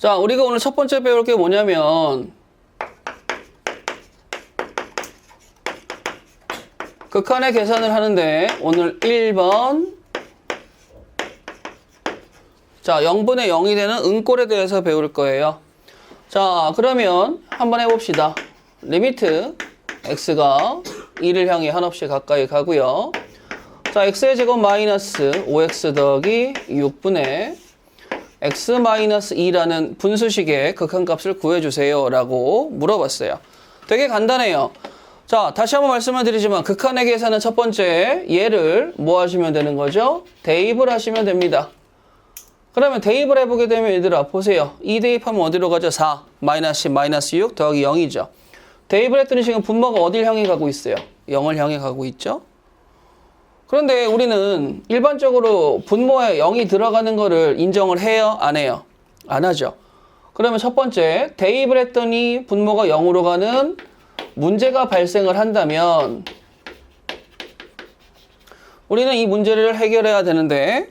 자, 우리가 오늘 첫 번째 배울 게 뭐냐면 극한의 계산을 하는데 오늘 1번 자 0분의 0이 되는 은꼴에 대해서 배울 거예요. 자 그러면 한번 해봅시다. 리미트 x가 2를 향해 한없이 가까이 가고요. 자 x의 제곱 마이너스 5x 더하기 6분의 x 마이너스 2라는 분수식의 극한값을 구해주세요 라고 물어봤어요. 되게 간단해요. 자 다시 한번 말씀을 드리지만 극한의 계산은 첫 번째 얘를 뭐 하시면 되는 거죠? 대입을 하시면 됩니다. 그러면 대입을 해보게 되면 얘들아 보세요. 2 대입하면 어디로 가죠? 4 마이너스 10 마이너스 6 더하기 0이죠. 대입을 했더니 지금 분모가 어딜 향해 가고 있어요? 0을 향해 가고 있죠. 그런데 우리는 일반적으로 분모에 0이 들어가는 거를 인정을 해요? 안 해요? 안 하죠. 그러면 첫 번째 대입을 했더니 분모가 0으로 가는 문제가 발생을 한다면 우리는 이 문제를 해결해야 되는데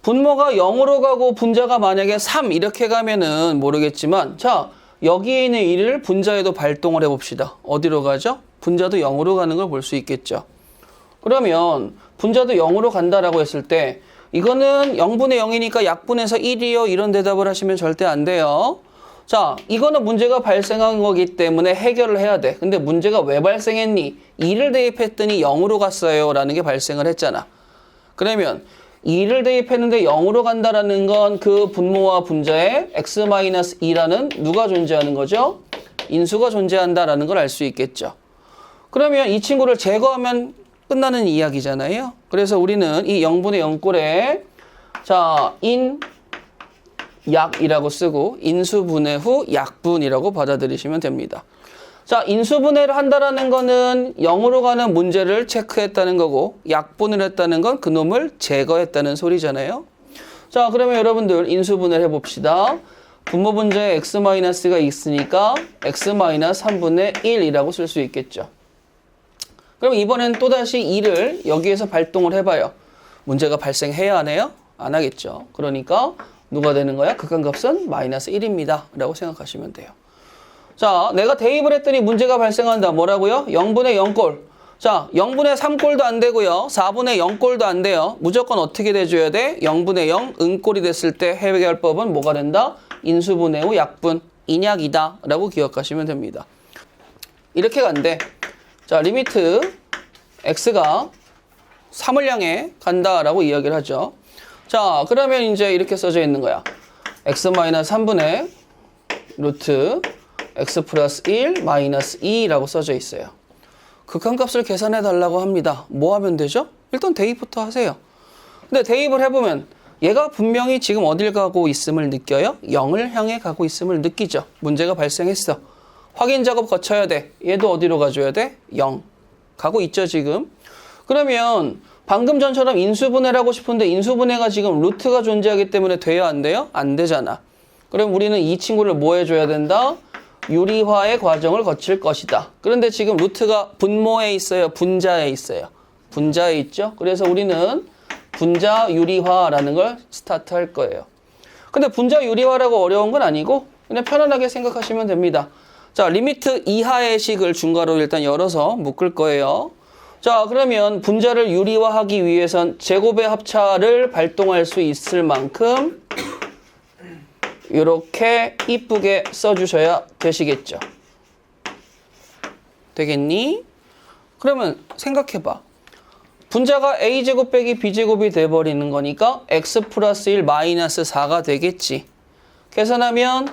분모가 0으로 가고 분자가 만약에 3 이렇게 가면은 모르겠지만 자 여기에 있는 1을 분자에도 발동을 해봅시다. 어디로 가죠? 분자도 0으로 가는 걸 볼 수 있겠죠. 그러면 분자도 0으로 간다라고 했을 때 이거는 0분의 0이니까 약분해서 1이요 이런 대답을 하시면 절대 안 돼요. 자 이거는 문제가 발생한 거기 때문에 해결을 해야 돼. 근데 문제가 왜 발생했니? 2를 대입했더니 0으로 갔어요 라는 게 발생을 했잖아. 그러면 2를 대입했는데 0으로 간다라는 건 그 분모와 분자에 x-2라는 누가 존재하는 거죠? 인수가 존재한다라는 걸 알 수 있겠죠. 그러면 이 친구를 제거하면 끝나는 이야기잖아요. 그래서 우리는 이 0분의 0꼴에 자, 약이라고 쓰고 인수분해 후 약분이라고 받아들이시면 됩니다. 자, 인수분해를 한다라는 거는 0으로 가는 문제를 체크했다는 거고 약분을 했다는 건 그놈을 제거했다는 소리잖아요. 자, 그러면 여러분들 인수분해를 해봅시다. 분모 분자에 x-가 있으니까 x-3분의 1이라고 쓸 수 있겠죠. 그럼 이번엔 또다시 2를 여기에서 발동을 해봐요. 문제가 발생해야 하네요? 안 하겠죠. 그러니까 누가 되는 거야? 극한값은 마이너스 1입니다. 라고 생각하시면 돼요. 자, 내가 대입을 했더니 문제가 발생한다. 뭐라고요? 0분의 0꼴. 자, 0분의 3꼴도 안 되고요. 4분의 0꼴도 안 돼요. 무조건 어떻게 돼줘야 돼? 0분의 0 은꼴이 됐을 때 해결법은 뭐가 된다? 인수분해 후 약분, 인약이다. 라고 기억하시면 됩니다. 이렇게 간대. 자, 리미트 x가 3을 향해 간다라고 이야기를 하죠. 자, 그러면 이제 이렇게 써져 있는 거야. x-3분의 루트 x 플러스 1 마이너스 2라고 써져 있어요. 극한값을 계산해 달라고 합니다. 뭐 하면 되죠? 일단 대입부터 하세요. 근데 대입을 해보면 얘가 분명히 지금 어딜 가고 있음을 느껴요? 0을 향해 가고 있음을 느끼죠. 문제가 발생했어. 확인 작업 거쳐야 돼. 얘도 어디로 가줘야 돼? 0. 가고 있죠, 지금. 그러면 방금 전처럼 인수분해를 하고 싶은데 인수분해가 지금 루트가 존재하기 때문에 돼요, 안 돼요? 안 되잖아. 그럼 우리는 이 친구를 뭐 해줘야 된다? 유리화의 과정을 거칠 것이다. 그런데 지금 루트가 분모에 있어요? 분자에 있어요? 분자에 있죠? 그래서 우리는 분자 유리화라는 걸 스타트할 거예요. 근데 분자 유리화라고 어려운 건 아니고 그냥 편안하게 생각하시면 됩니다. 자, 리미트 이하의 식을 중괄호 일단 열어서 묶을 거예요. 자, 그러면 분자를 유리화하기 위해선 제곱의 합차를 발동할 수 있을 만큼 이렇게 이쁘게 써주셔야 되시겠죠. 되겠니? 그러면 생각해봐. 분자가 a제곱 빼기 b제곱이 돼버리는 거니까 x 플러스 1 마이너스 4가 되겠지. 계산하면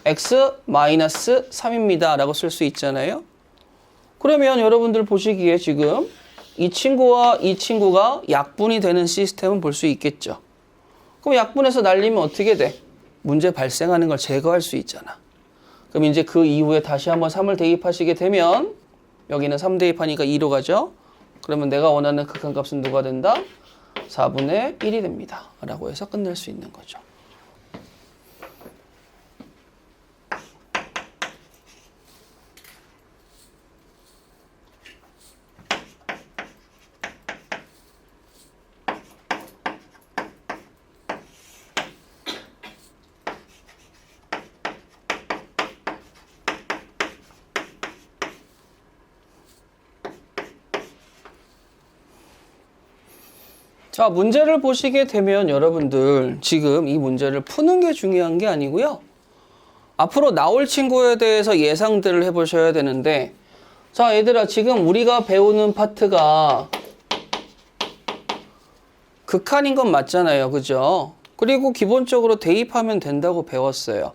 x 마이너스 3입니다. 라고 쓸 수 있잖아요. 그러면 여러분들 보시기에 지금 이 친구와 이 친구가 약분이 되는 시스템은 볼 수 있겠죠. 그럼 약분해서 날리면 어떻게 돼? 문제 발생하는 걸 제거할 수 있잖아. 그럼 이제 그 이후에 다시 한번 3을 대입하시게 되면 여기는 3 대입하니까 2로 가죠. 그러면 내가 원하는 극한값은 누가 된다? 4분의 1이 됩니다. 라고 해서 끝낼 수 있는 거죠. 자, 문제를 보시게 되면 여러분들 지금 이 문제를 푸는 게 중요한 게 아니고요. 앞으로 나올 친구에 대해서 예상들을 해보셔야 되는데, 자, 얘들아, 지금 우리가 배우는 파트가 극한인 건 맞잖아요. 그죠? 그리고 기본적으로 대입하면 된다고 배웠어요.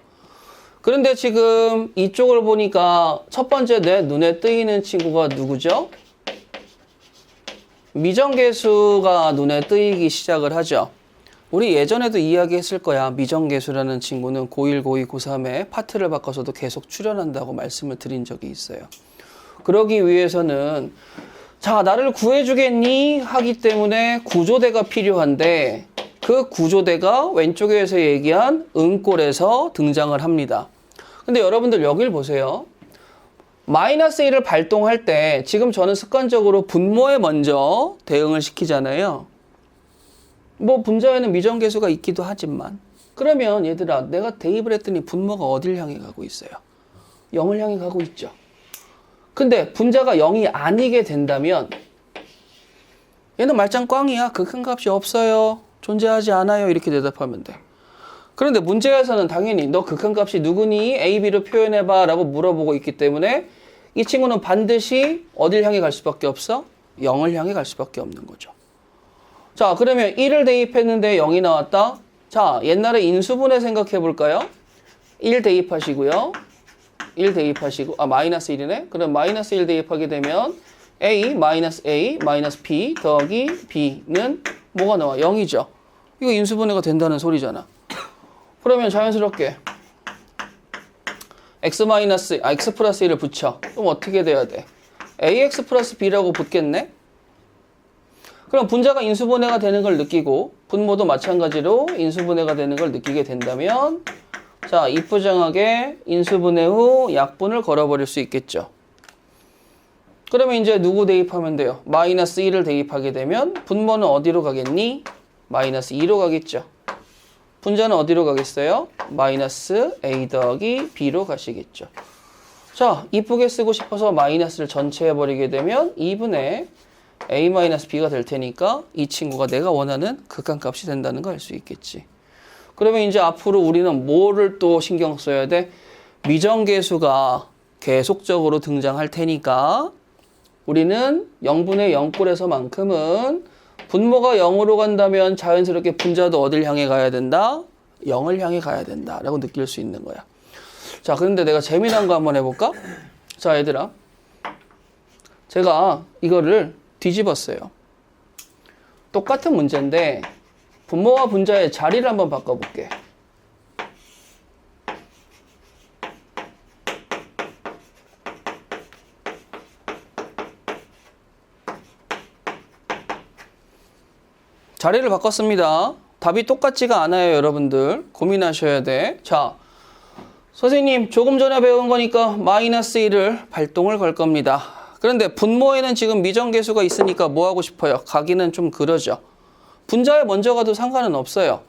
그런데 지금 이쪽을 보니까 첫 번째 내 눈에 뜨이는 친구가 누구죠? 미정계수가 눈에 뜨이기 시작을 하죠. 우리 예전에도 이야기했을 거야. 미정계수라는 친구는 고1, 고2, 고3에 파트를 바꿔서도 계속 출연한다고 말씀을 드린 적이 있어요. 그러기 위해서는 자, 나를 구해주겠니? 하기 때문에 구조대가 필요한데 그 구조대가 왼쪽에서 얘기한 응꼴에서 등장을 합니다. 근데 여러분들 여길 보세요. 마이너스 1을 발동할 때 지금 저는 습관적으로 분모에 먼저 대응을 시키잖아요. 뭐 분자에는 미정계수가 있기도 하지만 그러면 얘들아 내가 대입을 했더니 분모가 어딜 향해 가고 있어요? 0을 향해 가고 있죠. 근데 분자가 0이 아니게 된다면 얘는 말짱 꽝이야. 극한값이 없어요. 존재하지 않아요. 이렇게 대답하면 돼. 그런데 문제에서는 당연히 너 극한값이 누구니? A, B로 표현해봐 라고 물어보고 있기 때문에 이 친구는 반드시 어딜 향해 갈 수밖에 없어? 0을 향해 갈 수밖에 없는 거죠. 자, 그러면 1을 대입했는데 0이 나왔다. 자, 옛날에 인수분해 생각해 볼까요? 1 대입하시고요. 1 대입하시고, 마이너스 1이네? 그럼 마이너스 1 대입하게 되면 A, 마이너스 B 더하기 B는 뭐가 나와? 0이죠. 이거 인수분해가 된다는 소리잖아. 그러면 자연스럽게 X 플러스 1을 붙여. 그럼 어떻게 돼야 돼? AX 플러스 B라고 붙겠네? 그럼 분자가 인수분해가 되는 걸 느끼고 분모도 마찬가지로 인수분해가 되는 걸 느끼게 된다면 자, 이쁘장하게 인수분해 후 약분을 걸어버릴 수 있겠죠. 그러면 이제 누구 대입하면 돼요? 마이너스 1을 대입하게 되면 분모는 어디로 가겠니? 마이너스 2로 가겠죠. 분자는 어디로 가겠어요? 마이너스 A 더하기 B로 가시겠죠. 자, 이쁘게 쓰고 싶어서 마이너스를 전체 해버리게 되면 2분의 A 마이너스 B가 될 테니까 이 친구가 내가 원하는 극한값이 된다는 걸 알 수 있겠지. 그러면 이제 앞으로 우리는 뭐를 또 신경 써야 돼? 미정계수가 계속적으로 등장할 테니까 우리는 0분의 0꼴에서만큼은 분모가 0으로 간다면 자연스럽게 분자도 어딜 향해 가야 된다? 0을 향해 가야 된다 라고 느낄 수 있는 거야. 자, 그런데 내가 재미난 거 한번 해볼까? 자, 얘들아, 제가 이거를 뒤집었어요. 똑같은 문제인데 분모와 분자의 자리를 한번 바꿔볼게. 자리를 바꿨습니다. 답이 똑같지가 않아요, 여러분들. 고민하셔야 돼. 자, 선생님, 조금 전에 배운 거니까 마이너스 1을 발동을 걸 겁니다. 그런데 분모에는 지금 미정계수가 있으니까 뭐 하고 싶어요? 가기는 좀 그러죠. 분자에 먼저 가도 상관은 없어요.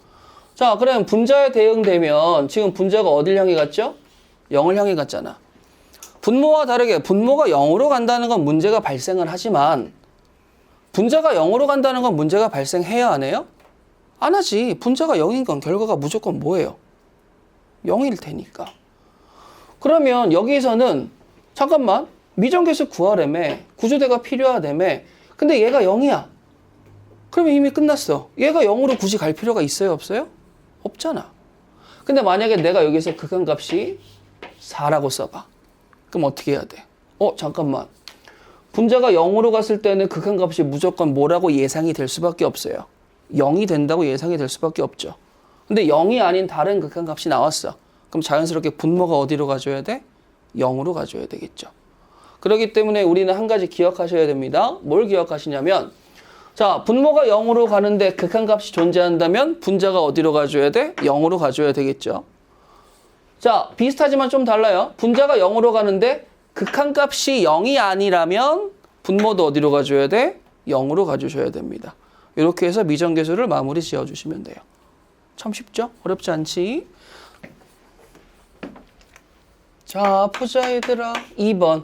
자, 그러면 분자에 대응되면 지금 분자가 어딜 향해 갔죠? 0을 향해 갔잖아. 분모와 다르게 분모가 0으로 간다는 건 문제가 발생을 하지만 분자가 0으로 간다는 건 문제가 발생해야 안 해요? 안 하지. 분자가 0인 건 결과가 무조건 뭐예요? 0일 테니까. 그러면 여기서는 잠깐만 미정계수 구하려면 구조대가 필요하다며 근데 얘가 0이야. 그러면 이미 끝났어. 얘가 0으로 굳이 갈 필요가 있어요? 없어요? 없잖아. 근데 만약에 내가 여기서 극한값이 4라고 써봐. 그럼 어떻게 해야 돼? 잠깐만. 분자가 0으로 갔을 때는 극한값이 무조건 뭐라고 예상이 될 수밖에 없어요. 0이 된다고 예상이 될 수밖에 없죠. 근데 0이 아닌 다른 극한값이 나왔어. 그럼 자연스럽게 분모가 어디로 가줘야 돼? 0으로 가줘야 되겠죠. 그렇기 때문에 우리는 한 가지 기억하셔야 됩니다. 뭘 기억하시냐면 자, 분모가 0으로 가는데 극한값이 존재한다면 분자가 어디로 가줘야 돼? 0으로 가줘야 되겠죠. 자, 비슷하지만 좀 달라요. 분자가 0으로 가는데 극한값이 0이 아니라면 분모도 어디로 가줘야 돼? 0으로 가주셔야 됩니다. 이렇게 해서 미정계수를 마무리 지어주시면 돼요. 참 쉽죠? 어렵지 않지? 자, 보자 얘들아. 2번.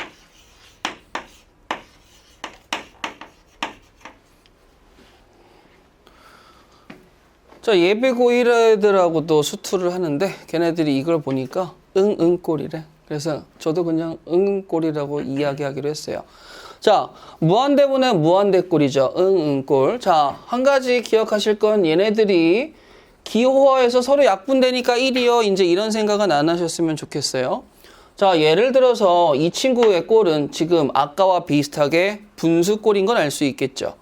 자, 예비 고1 애들하고도 수투를 하는데 걔네들이 이걸 보니까 응응꼴이래. 그래서 저도 그냥 응응꼴이라고 이야기하기로 했어요. 자, 무한대분의 무한대꼴이죠. 응응꼴. 자, 한 가지 기억하실 건 얘네들이 기호화해서 서로 약분되니까 1이요. 이제 이런 생각은 안 하셨으면 좋겠어요. 자, 예를 들어서 이 친구의 꼴은 지금 아까와 비슷하게 분수꼴인 건 알 수 있겠죠.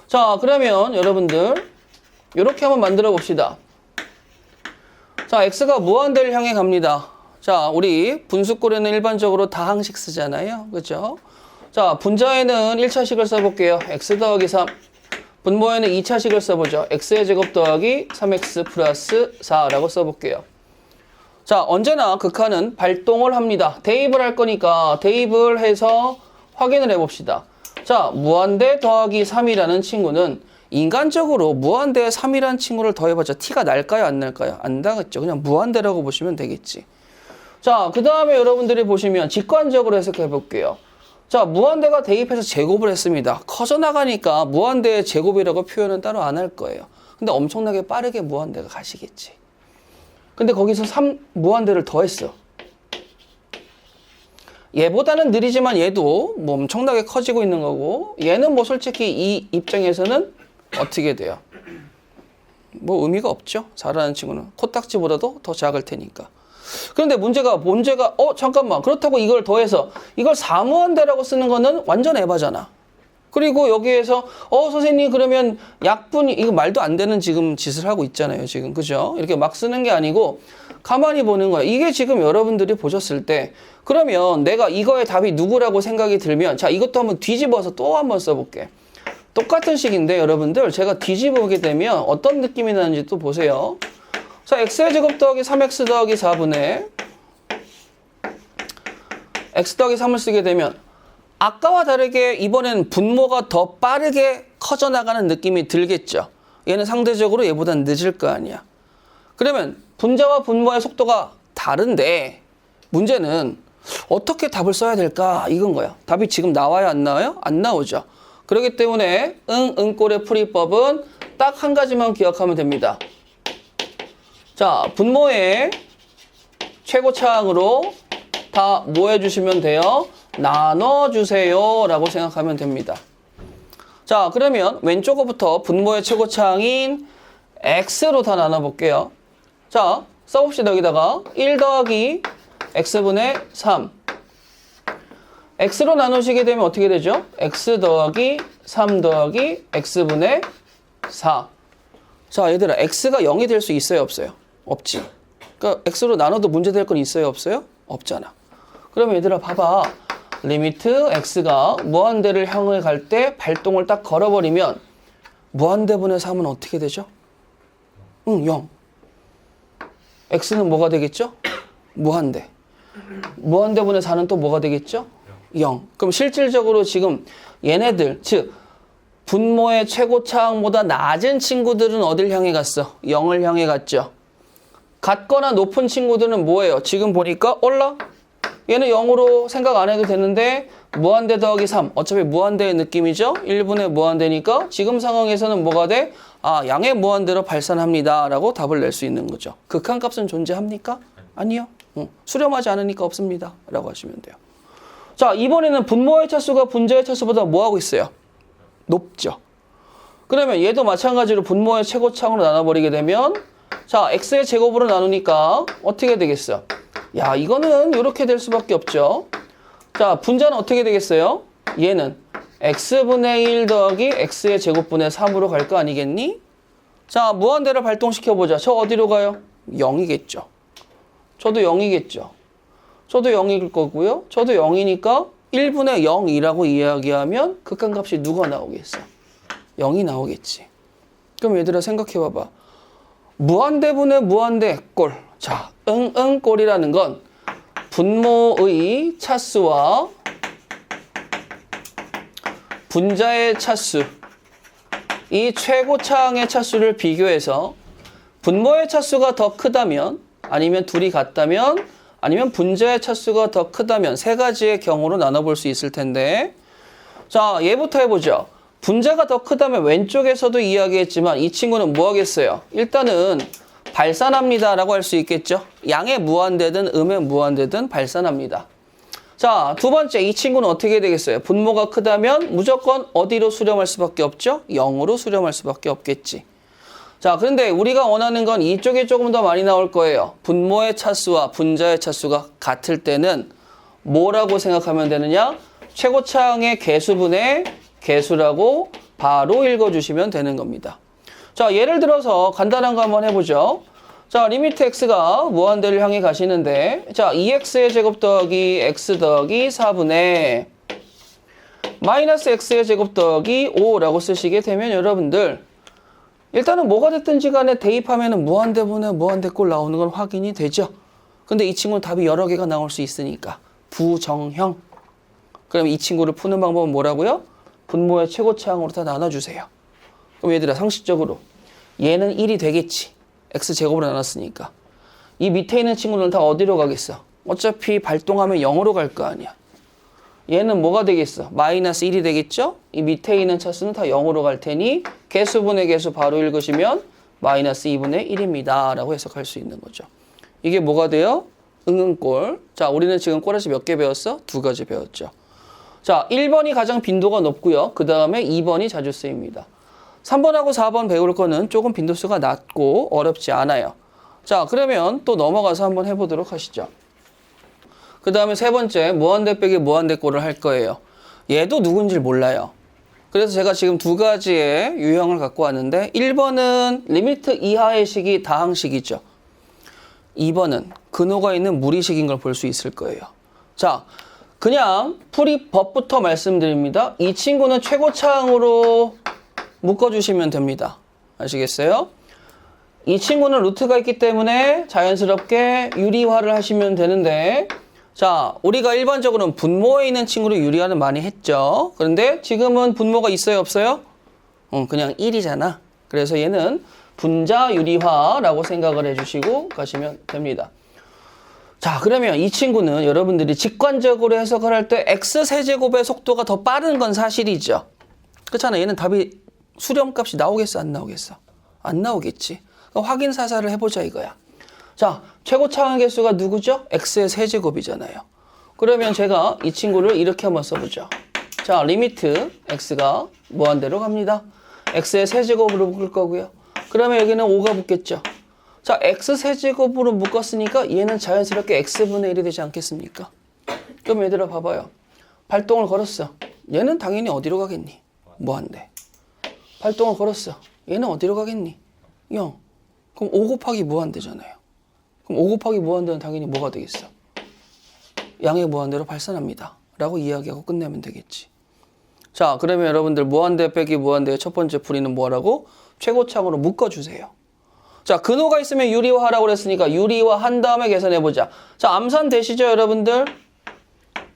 자, 그러면 여러분들 이렇게 한번 만들어 봅시다. 자, x가 무한대를 향해 갑니다. 자, 우리 분수꼴에는 일반적으로 다항식 쓰잖아요. 그렇죠? 자, 분자에는 1차식을 써볼게요. x 더하기 3. 분모에는 2차식을 써보죠. x의 제곱 더하기 3x 플러스 4라고 써볼게요. 자, 언제나 극한은 발동을 합니다. 대입을 할 거니까 대입을 해서 확인을 해봅시다. 자, 무한대 더하기 3이라는 친구는 인간적으로 무한대에 3이라는 친구를 더해봤자 t가 날까요? 안 날까요? 안 나겠죠. 그냥 무한대라고 보시면 되겠지. 자, 그 다음에 여러분들이 보시면 직관적으로 해석해 볼게요. 자, 무한대가 대입해서 제곱을 했습니다. 커져나가니까 무한대의 제곱이라고 표현은 따로 안 할 거예요. 근데 엄청나게 빠르게 무한대가 가시겠지. 근데 거기서 3 무한대를 더했어. 얘보다는 느리지만 얘도 뭐 엄청나게 커지고 있는 거고, 얘는 뭐 솔직히 이 입장에서는 어떻게 돼요? 뭐 의미가 없죠. 잘하는 친구는 코딱지보다도 더 작을 테니까. 그런데 문제가 잠깐만, 그렇다고 이걸 더해서 이걸 사무한대라고 쓰는 거는 완전 에바잖아. 그리고 여기에서 선생님 그러면 약분이 이거 말도 안 되는 지금 짓을 하고 있잖아요. 지금 그죠? 이렇게 막 쓰는 게 아니고 가만히 보는 거야. 이게 지금 여러분들이 보셨을 때 그러면 내가 이거의 답이 누구라고 생각이 들면, 자, 이것도 한번 뒤집어서 또 한번 써볼게. 똑같은 식인데 여러분들 제가 뒤집어보게 되면 어떤 느낌이 나는지 또 보세요. 자, x의 제곱 더하기 3x 더하기 4분의 x 더하기 3을 쓰게 되면 아까와 다르게 이번엔 분모가 더 빠르게 커져나가는 느낌이 들겠죠. 얘는 상대적으로 얘보다는 늦을 거 아니야. 그러면 분자와 분모의 속도가 다른데 문제는 어떻게 답을 써야 될까? 이건 거야. 답이 지금 나와요? 안 나와요? 안 나오죠. 그렇기 때문에 응꼴의 풀이법은 딱 한 가지만 기억하면 됩니다. 자, 분모의 최고차항으로 다 뭐 해주시면 돼요? 나눠주세요 라고 생각하면 됩니다. 자, 그러면 왼쪽 거부터 분모의 최고차항인 x로 다 나눠볼게요. 자, 써봅시다. 여기다가 1 더하기 x분의 3. x로 나누시게 되면 어떻게 되죠? x 더하기 3 더하기 x분의 4. 자, 얘들아, x가 0이 될 수 있어요? 없어요? 없지. 그러니까 x로 나눠도 문제될 건 있어요? 없어요? 없잖아. 그러면 얘들아 봐봐. 리미트 x가 무한대를 향해 갈 때 발동을 딱 걸어버리면 무한대분의 3은 어떻게 되죠? 0. x는 뭐가 되겠죠? 무한대. 무한대분의 4는 또 뭐가 되겠죠? 0. 그럼 실질적으로 지금 얘네들, 즉 분모의 최고차항보다 낮은 친구들은 어딜 향해 갔어? 0을 향해 갔죠. 같거나 높은 친구들은 뭐예요? 지금 보니까 올라? 얘는 0으로 생각 안 해도 되는데 무한대 더하기 3. 어차피 무한대의 느낌이죠? 1분의 무한대니까 지금 상황에서는 뭐가 돼? 아, 양의 무한대로 발산합니다 라고 답을 낼 수 있는 거죠. 극한값은 존재합니까? 아니요. 수렴하지 않으니까 없습니다 라고 하시면 돼요. 자, 이번에는 분모의 차수가 분자의 차수보다 뭐하고 있어요? 높죠. 그러면 얘도 마찬가지로 분모의 최고차항으로 나눠버리게 되면, 자, x의 제곱으로 나누니까 어떻게 되겠어? 야, 이거는 이렇게 될 수밖에 없죠. 자, 분자는 어떻게 되겠어요? 얘는 x분의 1 더하기 x의 제곱분의 3으로 갈 거 아니겠니? 자, 무한대를 발동시켜보자. 저 어디로 가요? 0이겠죠. 저도 0이겠죠. 저도 0일 거고요. 저도 0이니까 1분의 0이라고 이야기하면 극한값이 누가 나오겠어? 0이 나오겠지. 그럼 얘들아 생각해봐봐. 무한대분의 무한대 꼴. 자, 꼴이라는 건 분모의 차수와 분자의 차수, 이 최고차항의 차수를 비교해서 분모의 차수가 더 크다면, 아니면 둘이 같다면, 아니면 분자의 차수가 더 크다면 세 가지의 경우로 나눠볼 수 있을 텐데, 자, 얘부터 해보죠. 분자가 더 크다면 왼쪽에서도 이야기했지만 이 친구는 뭐 하겠어요? 일단은 발산합니다 라고 할 수 있겠죠. 양의 무한대든 음의 무한대든 발산합니다. 자, 두 번째 이 친구는 어떻게 되겠어요? 분모가 크다면 무조건 어디로 수렴할 수밖에 없죠? 0으로 수렴할 수밖에 없겠지. 자, 그런데 우리가 원하는 건 이쪽에 조금 더 많이 나올 거예요. 분모의 차수와 분자의 차수가 같을 때는 뭐라고 생각하면 되느냐? 최고차항의 개수분의 개수라고 바로 읽어주시면 되는 겁니다. 자, 예를 들어서 간단한 거 한번 해보죠. 자, 리미트 x가 무한대를 향해 가시는데, 자, 2x의 제곱 더하기 x 더하기 4분의 마이너스 x의 제곱 더하기 5라고 쓰시게 되면 여러분들, 일단은 뭐가 됐든지 간에 대입하면 무한대분의 무한대꼴 나오는 건 확인이 되죠. 근데 이 친구는 답이 여러 개가 나올 수 있으니까 부정형. 그럼 이 친구를 푸는 방법은 뭐라고요? 분모의 최고차항으로 다 나눠주세요. 그럼 얘들아 상식적으로 얘는 1이 되겠지. x제곱으로 나눴으니까. 이 밑에 있는 친구는 다 어디로 가겠어? 어차피 발동하면 0으로 갈 거 아니야. 얘는 뭐가 되겠어? 마이너스 1이 되겠죠? 이 밑에 있는 차수는 다 0으로 갈 테니 개수분의 개수 바로 읽으시면 마이너스 2분의 1입니다. 라고 해석할 수 있는 거죠. 이게 뭐가 돼요? 응응꼴. 자, 우리는 지금 꼬라지 몇 개 배웠어? 2가지 배웠죠. 자, 1번이 가장 빈도가 높고요. 그 다음에 2번이 자주 쓰입니다. 3번하고 4번 배울 거는 조금 빈도수가 낮고 어렵지 않아요. 자, 그러면 또 넘어가서 한번 해보도록 하시죠. 그 다음에 세 번째, 무한대 빼기 무한대꼴을 할 거예요. 얘도 누군지 몰라요. 그래서 제가 지금 두 가지의 유형을 갖고 왔는데 1번은 리미트 이하의 식이 다항식이죠. 2번은 근호가 있는 무리식인 걸 볼 수 있을 거예요. 자, 그냥 풀이법부터 말씀드립니다. 이 친구는 최고차항으로 묶어주시면 됩니다. 아시겠어요? 이 친구는 루트가 있기 때문에 자연스럽게 유리화를 하시면 되는데, 자, 우리가 일반적으로는 분모에 있는 친구를 유리화는 많이 했죠. 그런데 지금은 분모가 있어요, 없어요? 그냥 1이잖아. 그래서 얘는 분자 유리화라고 생각을 해주시고 가시면 됩니다. 자, 그러면 이 친구는 여러분들이 직관적으로 해석을 할 때 x세제곱의 속도가 더 빠른 건 사실이죠. 그렇잖아. 얘는 답이 수렴값이 나오겠어, 안 나오겠어? 안 나오겠지. 그럼 확인 사살을 해보자 이거야. 자, 최고차항 개수가 누구죠? x의 세제곱이잖아요. 그러면 제가 이 친구를 이렇게 한번 써보죠. 자, 리미트 x가 무한대로 갑니다. x의 세제곱으로 묶을 거고요. 그러면 여기는 5가 붙겠죠. 자, x 세제곱으로 묶었으니까 얘는 자연스럽게 x분의 1이 되지 않겠습니까? 그럼 얘들아 봐봐요. 발동을 걸었어. 얘는 당연히 어디로 가겠니? 무한대. 발동을 걸었어. 얘는 어디로 가겠니? 0. 그럼 5 곱하기 무한대잖아요. 그럼 5 곱하기 무한대는 당연히 뭐가 되겠어? 양의 무한대로 발산합니다. 라고 이야기하고 끝내면 되겠지. 자, 그러면 여러분들 무한대 빼기 무한대의 첫 번째 풀이는 뭐라고? 최고차항으로 묶어주세요. 자, 근호가 있으면 유리화하라고 그랬으니까 유리화 한 다음에 계산해보자. 자, 암산 되시죠, 여러분들?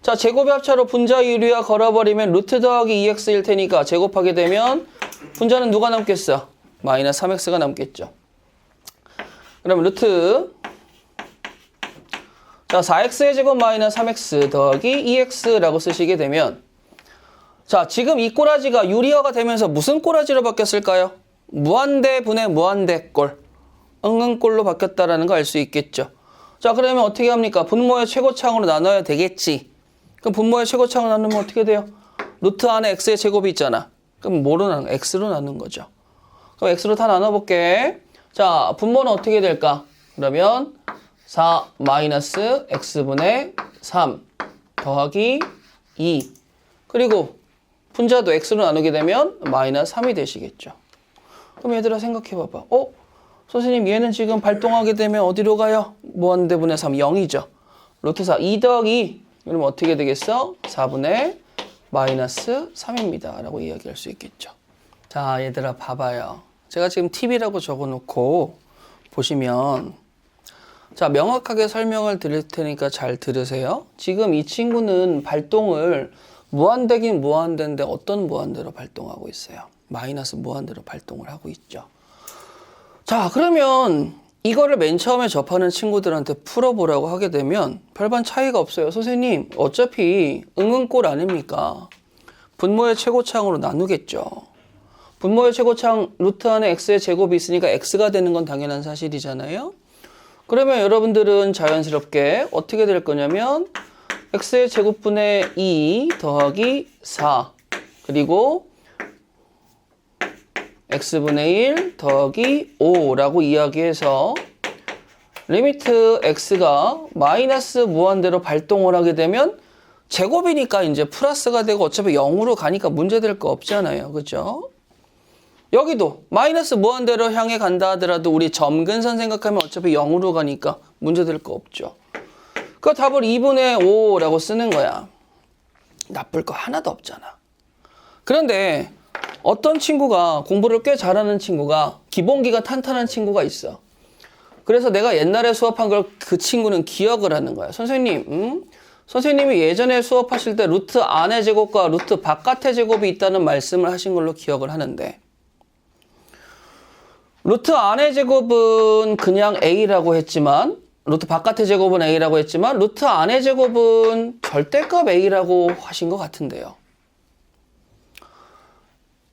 자, 제곱의 합차로 분자 유리화 걸어버리면 루트 더하기 2x일 테니까 제곱하게 되면 분자는 누가 남겠어? 마이너스 3x가 남겠죠. 그럼 루트, 자, 4x의 제곱 마이너스 3x 더하기 2x라고 쓰시게 되면, 자, 지금 이 꼬라지가 유리화가 되면서 무슨 꼬라지로 바뀌었을까요? 무한대 분의 무한대꼴, 응응꼴로 바뀌었다라는 거 알 수 있겠죠. 자, 그러면 어떻게 합니까? 분모의 최고차항으로 나눠야 되겠지. 그럼 분모의 최고차항으로 나누면 어떻게 돼요? 루트 안에 x의 제곱이 있잖아. 그럼 뭐로 나눈 거야? x로 나눈 거죠. 그럼 x로 다 나눠볼게. 자, 분모는 어떻게 될까? 그러면 4 마이너스 x분의 3 더하기 2. 그리고 분자도 x로 나누게 되면 마이너스 3이 되시겠죠. 그럼 얘들아 생각해봐봐. 선생님 얘는 지금 발동하게 되면 어디로 가요? 무한대분의 3, 0이죠. 루트 4, 2 더하기 그러면 어떻게 되겠어? 4분의 마이너스 3입니다. 라고 이야기할 수 있겠죠. 자, 얘들아 봐봐요. 제가 지금 팁이라고 적어놓고 보시면, 자, 명확하게 설명을 드릴 테니까 잘 들으세요. 지금 이 친구는 발동을 무한대긴 무한대인데 어떤 무한대로 발동하고 있어요? 마이너스 무한대로 발동을 하고 있죠. 자, 그러면 이거를 맨 처음에 접하는 친구들한테 풀어보라고 하게 되면 별반 차이가 없어요. 선생님, 어차피 응응꼴 아닙니까? 분모의 최고차항으로 나누겠죠. 분모의 최고차항 루트 안에 x의 제곱이 있으니까 x가 되는 건 당연한 사실이잖아요. 그러면 여러분들은 자연스럽게 어떻게 될 거냐면 x의 제곱분의 2 더하기 4 그리고 x분의 1 더하기 5라고 이야기해서 리미트 x가 마이너스 무한대로 발동을 하게 되면 제곱이니까 이제 플러스가 되고 어차피 0으로 가니까 문제될 거 없잖아요. 그죠? 여기도 마이너스 무한대로 향해 간다 하더라도 우리 점근선 생각하면 어차피 0으로 가니까 문제될 거 없죠. 그 답을 2분의 5라고 쓰는 거야. 나쁠 거 하나도 없잖아. 그런데 어떤 친구가 공부를 꽤 잘하는 친구가 기본기가 탄탄한 친구가 있어. 그래서 내가 옛날에 수업한 걸 그 친구는 기억을 하는 거야. 선생님, 선생님이 예전에 수업하실 때 루트 안의 제곱과 루트 바깥의 제곱이 있다는 말씀을 하신 걸로 기억을 하는데 루트 안의 제곱은 그냥 a라고 했지만 루트 바깥의 제곱은 a라고 했지만 루트 안의 제곱은 절대값 a라고 하신 것 같은데요.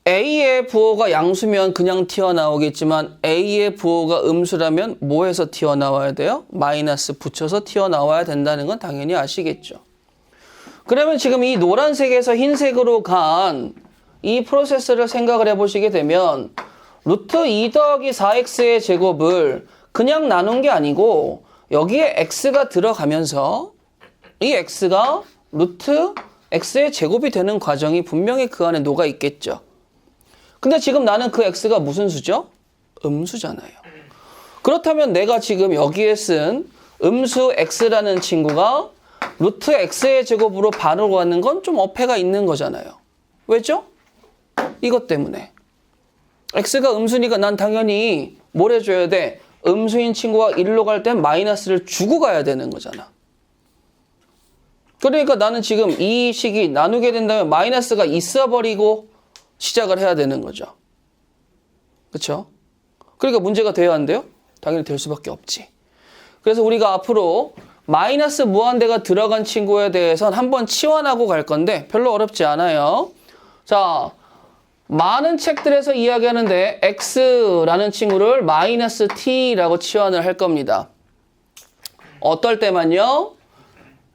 a의 부호가 양수면 그냥 튀어나오겠지만 a의 부호가 음수라면 뭐해서 튀어나와야 돼요? 마이너스 붙여서 튀어나와야 된다는 건 당연히 아시겠죠. 그러면 지금 이 노란색에서 흰색으로 간 이 프로세스를 생각을 해보시게 되면 루트 2 더하기 4x의 제곱을 그냥 나눈 게 아니고 여기에 x가 들어가면서 이 x가 루트 x의 제곱이 되는 과정이 분명히 그 안에 녹아 있겠죠. 근데 지금 나는 그 x가 무슨 수죠? 음수잖아요. 그렇다면 내가 지금 여기에 쓴 음수 x라는 친구가 루트 x의 제곱으로 바로 가는 건 좀 어폐가 있는 거잖아요. 왜죠? 이것 때문에. x가 음수니까 난 당연히 뭘 해줘야 돼? 음수인 친구가 1로 갈 땐 마이너스를 주고 가야 되는 거잖아. 그러니까 나는 지금 이 식이 나누게 된다면 마이너스가 있어버리고 시작을 해야 되는 거죠. 그렇죠? 그러니까 문제가 돼야 한대요? 당연히 될 수밖에 없지. 그래서 우리가 앞으로 마이너스 무한대가 들어간 친구에 대해서는 한번 치환하고 갈 건데 별로 어렵지 않아요. 자, 많은 책들에서 이야기하는데 x라는 친구를 마이너스 t라고 치환을 할 겁니다. 어떨 때만요?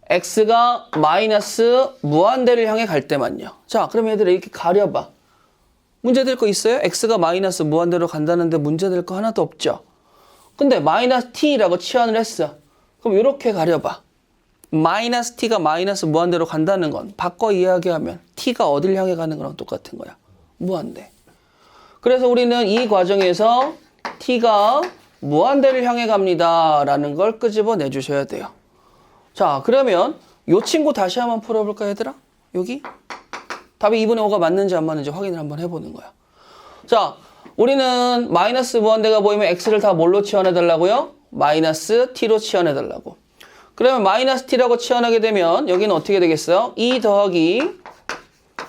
x가 마이너스 무한대를 향해 갈 때만요. 자, 그럼 얘들아 이렇게 가려봐. 문제될 거 있어요? x가 마이너스 무한대로 간다는데 문제될 거 하나도 없죠. 근데 마이너스 t라고 치환을 했어. 그럼 이렇게 가려봐. 마이너스 t가 마이너스 무한대로 간다는 건 바꿔 이야기하면 t가 어딜 향해 가는 거랑 똑같은 거야. 무한대. 그래서 우리는 이 과정에서 t가 무한대를 향해 갑니다 라는 걸 끄집어내 주셔야 돼요. 자, 그러면 이 친구 다시 한번 풀어볼까 얘들아? 여기? 답이 2분의 5가 맞는지 안 맞는지 확인을 한번 해보는 거야. 자, 우리는 마이너스 무한대가 보이면 x를 다 뭘로 치환해달라고요? 마이너스 t로 치환해달라고. 그러면 마이너스 t라고 치환하게 되면 여기는 어떻게 되겠어요? 2 더하기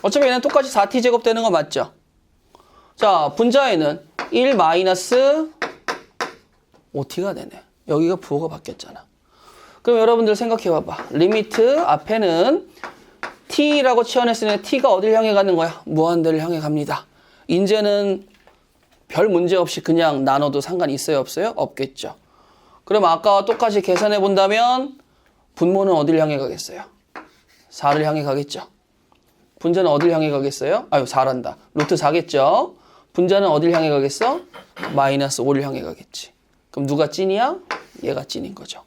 어차피 얘는 똑같이 4t 제곱 되는 거 맞죠? 자, 분자에는 1 마이너스 5t가 되네. 여기가 부호가 바뀌었잖아. 그럼 여러분들 생각해 봐봐. 리미트 앞에는 t라고 치환했으니 t가 어딜 향해 가는 거야? 무한대를 향해 갑니다. 이제는 별 문제 없이 그냥 나눠도 상관이 있어요? 없어요? 없겠죠. 그럼 아까와 똑같이 계산해 본다면 분모는 어딜 향해 가겠어요? 4를 향해 가겠죠. 분자는 어딜 향해 가겠어요? 아유, 4란다. 루트 4겠죠. 분자는 어딜 향해 가겠어? 마이너스 5를 향해 가겠지. 그럼 누가 찐이야? 얘가 찐인 거죠.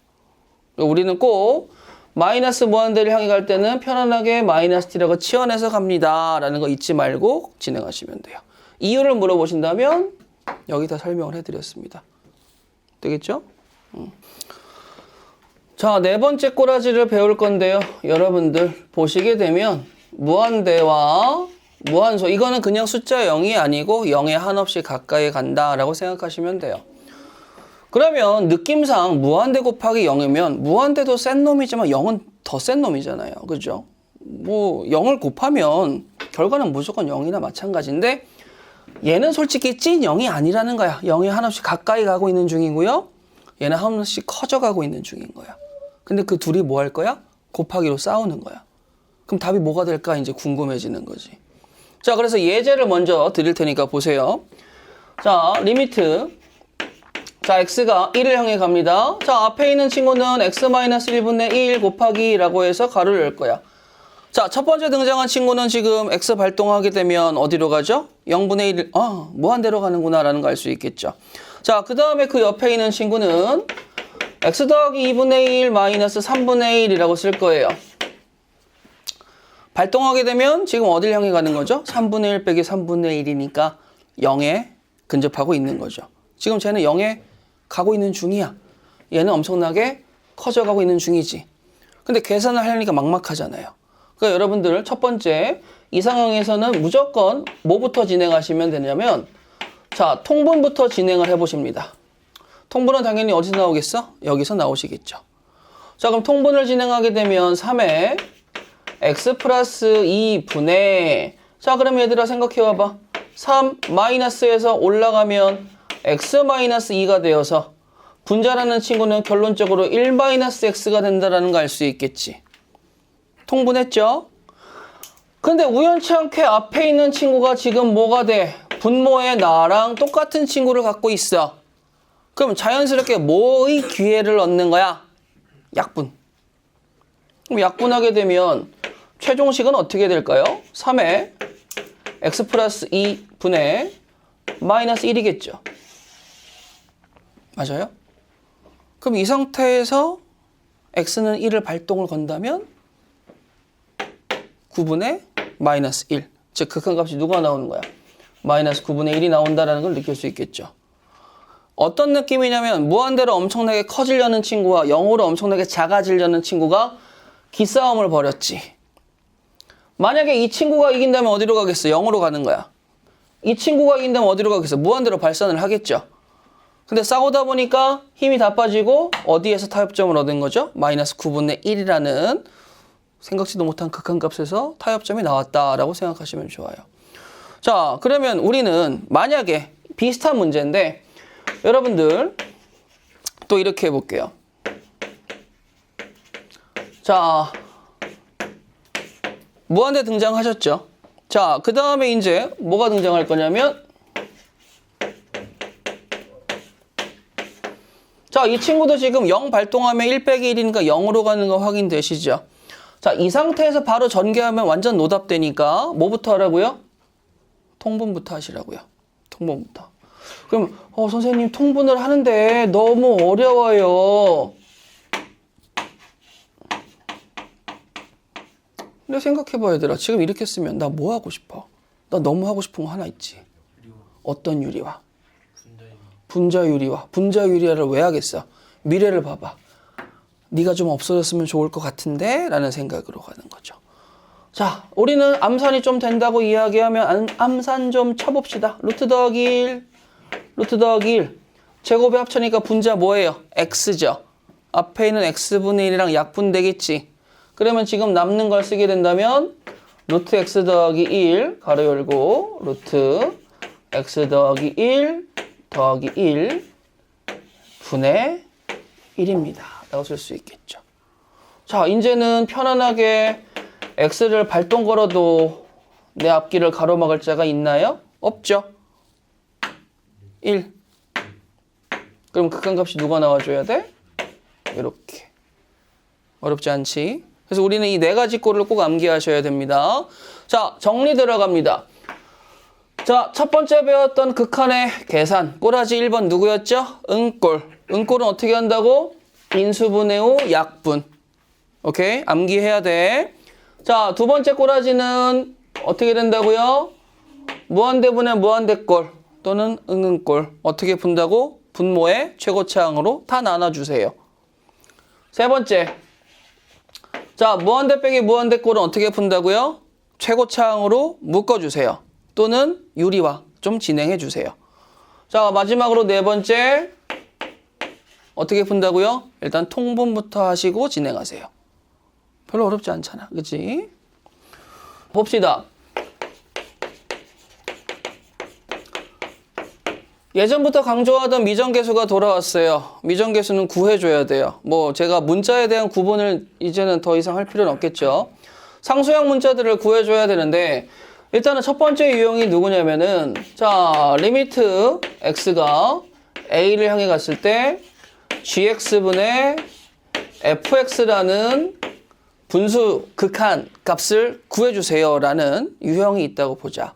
우리는 꼭 마이너스 무한대를 향해 갈 때는 편안하게 마이너스 t라고 치환해서 갑니다 라는 거 잊지 말고 진행하시면 돼요. 이유를 물어보신다면 여기다 설명을 해드렸습니다. 되겠죠? 자, 네 번째 꼬라지를 배울 건데요. 여러분들 보시게 되면 무한대와 무한소, 이거는 그냥 숫자 0이 아니고 0에 한없이 가까이 간다라고 생각하시면 돼요. 그러면 느낌상 무한대 곱하기 0이면 무한대도 센 놈이지만 0은 더 센 놈이잖아요. 그죠? 뭐 0을 곱하면 결과는 무조건 0이나 마찬가지인데 얘는 솔직히 찐 0이 아니라는 거야. 0에 한없이 가까이 가고 있는 중이고요. 얘는 한없이 커져가고 있는 중인 거야. 근데 그 둘이 뭐 할 거야? 곱하기로 싸우는 거야. 그럼 답이 뭐가 될까 이제 궁금해지는 거지. 자, 그래서 예제를 먼저 드릴 테니까 보세요. 자, 리미트. 자, x가 1을 향해 갑니다. 자, 앞에 있는 친구는 x-1분의 1 곱하기 라고 해서 가로를 열 거야. 자, 첫 번째 등장한 친구는 지금 x 발동하게 되면 어디로 가죠? 0분의 1, 무한대로 가는구나 라는 걸 알 수 있겠죠. 자, 그 다음에 그 옆에 있는 친구는 x 더하기 2분의 1 마이너스 3분의 1이라고 쓸 거예요. 발동하게 되면 지금 어딜 향해 가는 거죠? 3분의 1 빼기 3분의 1이니까 0에 근접하고 있는 거죠. 지금 쟤는 0에 가고 있는 중이야. 얘는 엄청나게 커져가고 있는 중이지. 근데 계산을 하려니까 막막하잖아요. 그러니까 여러분들 첫 번째 이 상황에서는 무조건 뭐부터 진행하시면 되냐면 자, 통분부터 진행을 해보십니다. 통분은 당연히 어디서 나오겠어? 여기서 나오시겠죠. 자, 그럼 통분을 진행하게 되면 3에 x 플러스 2분의 자, 그럼 얘들아 생각해봐봐. 3 마이너스에서 올라가면 x 마이너스 2가 되어서 분자라는 친구는 결론적으로 1 마이너스 x가 된다는 거 알 수 있겠지. 통분했죠? 근데 우연치 않게 앞에 있는 친구가 지금 뭐가 돼? 분모의 나랑 똑같은 친구를 갖고 있어. 그럼 자연스럽게 뭐의 기회를 얻는 거야? 약분. 그럼 약분하게 되면 최종식은 어떻게 될까요? 3에 x 플러스 2분의 마이너스 1이겠죠. 맞아요? 그럼 이 상태에서 x는 1을 발동을 건다면 9분의 마이너스 1. 즉 극한값이 누가 나오는 거야? 마이너스 9분의 1이 나온다는 걸 느낄 수 있겠죠. 어떤 느낌이냐면 무한대로 엄청나게 커지려는 친구와 0으로 엄청나게 작아지려는 친구가 기싸움을 벌였지. 만약에 이 친구가 이긴다면 어디로 가겠어? 0으로 가는 거야. 이 친구가 이긴다면 어디로 가겠어? 무한대로 발산을 하겠죠. 근데 싸우다 보니까 힘이 다 빠지고 어디에서 타협점을 얻은 거죠? 마이너스 9분의 1이라는 생각지도 못한 극한값에서 타협점이 나왔다라고 생각하시면 좋아요. 자, 그러면 우리는 만약에 비슷한 문제인데 여러분들 또 이렇게 해볼게요. 자, 무한대 등장하셨죠? 자, 그 다음에 이제 뭐가 등장할 거냐면 자, 이 친구도 지금 0 발동하면 1 빼기 1이니까 0으로 가는 거 확인되시죠? 자, 이 상태에서 바로 전개하면 완전 노답되니까 뭐부터 하라고요? 통분부터 하시라고요. 통분부터. 그럼 선생님 통분을 하는데 너무 어려워요. 근데 생각해봐 얘들아. 지금 이렇게 쓰면 나 뭐 하고 싶어? 나 너무 하고 싶은 거 하나 있지. 어떤 유리화? 분자유리화. 분자유리화를 왜 하겠어? 미래를 봐봐. 네가 좀 없어졌으면 좋을 것 같은데? 라는 생각으로 가는 거죠. 자, 우리는 암산이 좀 된다고 이야기하면 암산 좀 쳐봅시다. 루트 더하기 1, 루트 더하기 1. 제곱에 합쳐니까 분자 뭐예요? x죠. 앞에 있는 x분의 1이랑 약분되겠지. 그러면 지금 남는 걸 쓰게 된다면 루트 x 더하기 1 가로 열고 루트 x 더하기 1 더하기 1 분의 1입니다. 라고 쓸 수 있겠죠. 자, 이제는 편안하게 x를 발동 걸어도 내 앞길을 가로막을 자가 있나요? 없죠. 1. 그럼 극한값이 누가 나와줘야 돼? 이렇게. 어렵지 않지? 그래서 우리는 이 네 가지 꼴을 꼭 암기하셔야 됩니다. 자, 정리 들어갑니다. 자, 첫 번째 배웠던 극한의 계산. 꼬라지 1번 누구였죠? 응꼴. 응꼴은 어떻게 한다고? 인수분해 후 약분. 오케이? 암기해야 돼. 자, 두 번째 꼬라지는 어떻게 된다고요? 무한대분의 무한대꼴 또는 응응꼴. 어떻게 푼다고? 분모의 최고차항으로 다 나눠주세요. 세 번째. 자, 무한대 빼기 무한대꼴은 어떻게 푼다고요? 최고차항으로 묶어주세요. 또는 유리화 좀 진행해주세요. 자, 마지막으로 네 번째. 어떻게 푼다고요? 일단 통분부터 하시고 진행하세요. 별로 어렵지 않잖아. 그치? 봅시다. 예전부터 강조하던 미정계수가 돌아왔어요. 미정계수는 구해줘야 돼요. 뭐 제가 문자에 대한 구분을 이제는 더 이상 할 필요는 없겠죠. 상수형 문자들을 구해줘야 되는데 일단은 첫 번째 유형이 누구냐면은, 자, 리미트 x가 a를 향해 갔을 때 gx분의 fx라는 분수 극한 값을 구해주세요 라는 유형이 있다고 보자.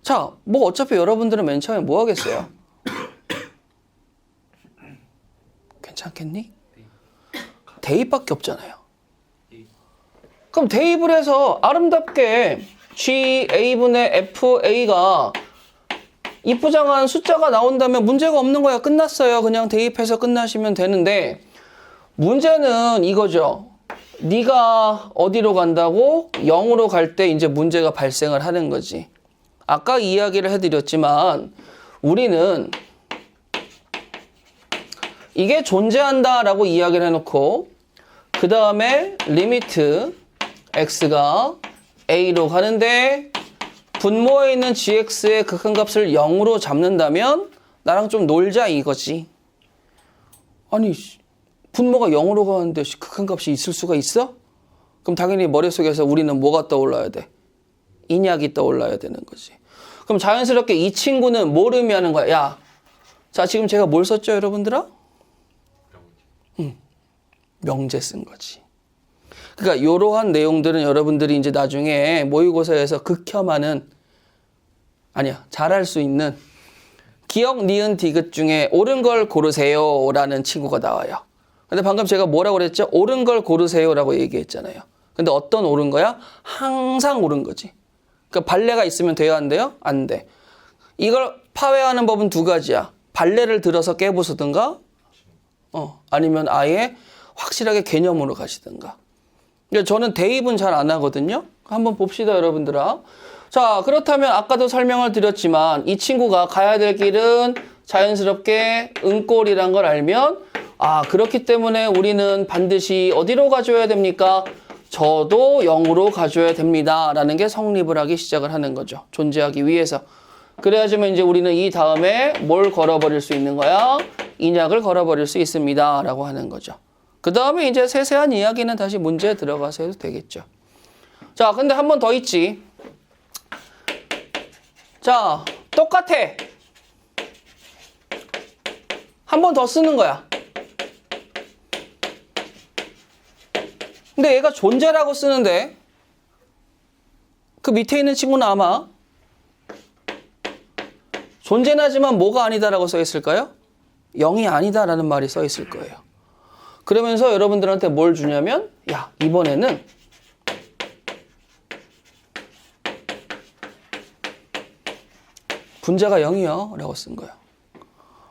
자, 뭐 어차피 여러분들은 맨 처음에 뭐 하겠어요? 괜찮겠니? 대입밖에 없잖아요. 그럼 대입을 해서 아름답게 GA분의 FA가 이쁘장한 숫자가 나온다면 문제가 없는 거야. 끝났어요. 그냥 대입해서 끝나시면 되는데 문제는 이거죠. 네가 어디로 간다고? 0으로 갈 때 이제 문제가 발생을 하는 거지. 아까 이야기를 해드렸지만 우리는 이게 존재한다라고 이야기를 해놓고 그 다음에 리미트 x가 a로 가는데 분모에 있는 gx의 극한값을 0으로 잡는다면 나랑 좀 놀자 이거지. 아니 분모가 0으로 가는데 극한값이 있을 수가 있어? 그럼 당연히 머릿속에서 우리는 뭐가 떠올라야 돼? 인약이 떠올라야 되는 거지. 그럼 자연스럽게 이 친구는 뭘 의미하는 거야? 야, 자 지금 제가 뭘 썼죠 여러분들아? 명제 쓴 거지. 그러니까 이러한 내용들은 여러분들이 이제 나중에 모의고사에서 극혐하는 아니야 잘할 수 있는 기억, 니은, 디귿 중에 옳은 걸 고르세요 라는 친구가 나와요. 근데 방금 제가 뭐라고 그랬죠? 옳은 걸 고르세요 라고 얘기했잖아요. 근데 어떤 옳은 거야? 항상 옳은 거지. 그러니까 발레가 있으면 돼요 안 돼요? 안 돼. 이걸 파괴하는 법은 두 가지야. 발레를 들어서 깨부수든가 아니면 아예 확실하게 개념으로 가시든가. 저는 대입은 잘 안 하거든요. 한번 봅시다 여러분들아. 자 그렇다면 아까도 설명을 드렸지만 이 친구가 가야 될 길은 자연스럽게 은꼴이란 걸 알면 그렇기 때문에 우리는 반드시 어디로 가줘야 됩니까? 저도 0으로 가줘야 됩니다 라는 게 성립을 하기 시작을 하는 거죠. 존재하기 위해서. 그래야지만 이제 우리는 이 다음에 뭘 걸어버릴 수 있는 거야? 인약을 걸어버릴 수 있습니다 라고 하는 거죠. 그 다음에 이제 세세한 이야기는 다시 문제에 들어가서 해도 되겠죠. 자, 근데 한 번 더 있지. 자, 똑같아. 한 번 더 쓰는 거야. 근데 얘가 존재라고 쓰는데 그 밑에 있는 친구는 아마 존재는 하지만 뭐가 아니다라고 써 있을까요? 0이 아니다라는 말이 써 있을 거예요. 그러면서 여러분들한테 뭘 주냐면 야 이번에는 분자가 0이요 라고 쓴 거예요.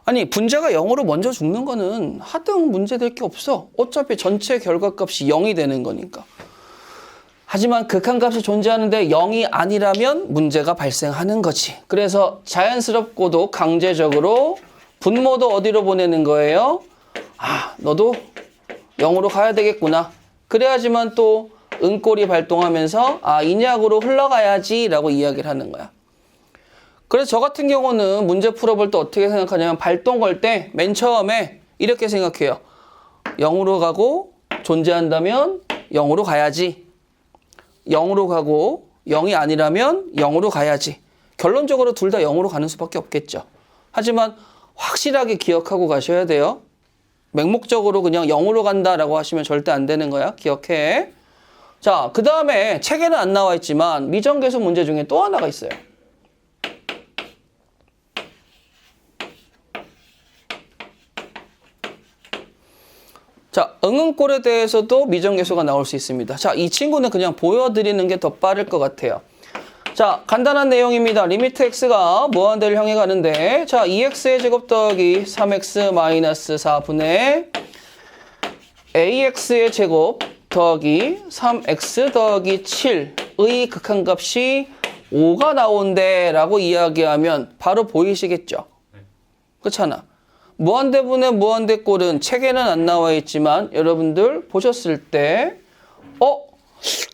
아니 분자가 0으로 먼저 죽는 거는 하등 문제될 게 없어. 어차피 전체 결과값이 0이 되는 거니까. 하지만 극한값이 존재하는데 0이 아니라면 문제가 발생하는 거지. 그래서 자연스럽고도 강제적으로 분모도 어디로 보내는 거예요? 너도 0으로 가야 되겠구나. 그래야지만 또 은꼴이 발동하면서 인약으로 흘러가야지 라고 이야기를 하는 거야. 그래서 저 같은 경우는 문제 풀어볼 때 어떻게 생각하냐면 발동 걸 때 맨 처음에 이렇게 생각해요. 0으로 가고 존재한다면 0으로 가야지. 0으로 가고 0이 아니라면 0으로 가야지. 결론적으로 둘 다 0으로 가는 수밖에 없겠죠. 하지만 확실하게 기억하고 가셔야 돼요. 맹목적으로 그냥 0으로 간다라고 하시면 절대 안 되는 거야. 기억해. 자, 그 다음에 책에는 안 나와 있지만 미정계수 문제 중에 또 하나가 있어요. 자, 응응꼴에 대해서도 미정계수가 나올 수 있습니다. 자, 이 친구는 그냥 보여드리는 게 더 빠를 것 같아요. 자, 간단한 내용입니다. 리미트 x가 무한 대를 향해 가는데 자, 2x의 제곱 더하기 3x 마이너스 4분의 ax의 제곱 더하기 3x 더하기 7의 극한값이 5가 나온대 라고 이야기하면 바로 보이시겠죠? 그렇잖아. 무한대분의 무한대꼴은 책에는 안 나와 있지만 여러분들 보셨을 때